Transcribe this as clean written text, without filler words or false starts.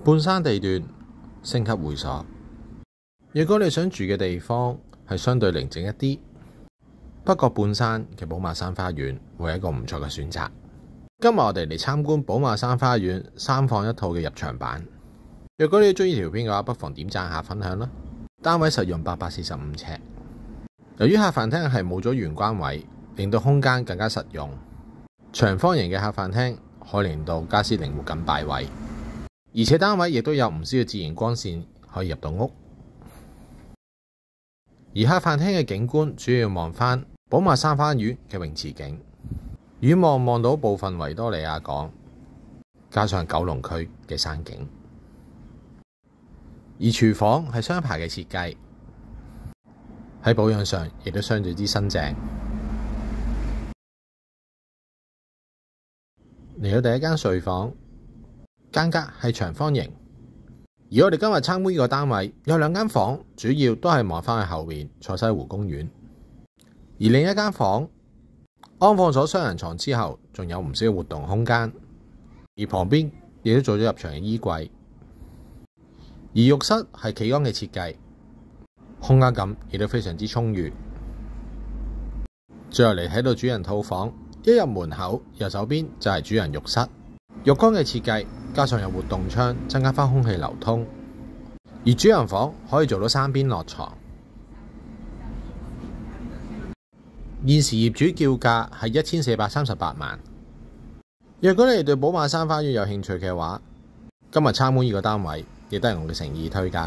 半山地段星級會所。如果你想住嘅地方係相對寧靜一啲，北角半山嘅寶馬山花園會係一個唔錯嘅選擇。今日我哋嚟參觀寶馬山花園3房1套嘅入場版。如果你中意條片嘅話，不妨點讚下分享啦。單位實用845尺。由於客飯廳係冇咗玄關位，令到空間更加實用。長方形嘅客飯廳可以令到家私靈活咁擺位，而且單位亦都有唔少嘅自然光線可以入到屋。而客飯廳嘅景觀主要望返寶馬山花園嘅泳池景，遠望到部分維多利亞港，加上九龍區嘅山景。而廚房係雙排嘅設計，喺保養上亦都相對之新淨。嚟到第一間睡房，間隔係長方形。而我哋今日參觀呢個單位有2間房，主要都係望返去後面賽西湖公園。而另一間房安放咗雙人床之後，仲有唔少活動空間。而旁邊亦都做咗入場嘅衣櫃。而浴室係企缸嘅設計，空間感亦都非常之充裕。最後嚟睇到主人套房，一入門口右手邊就係主人浴室，浴缸嘅設計加上有活動窗，增加翻空氣流通。而主人房可以做到3邊落床。現時業主叫價係1438萬。若果你哋對寶馬山花園有興趣嘅話，今日參觀呢個單位亦都係我嘅誠意推介。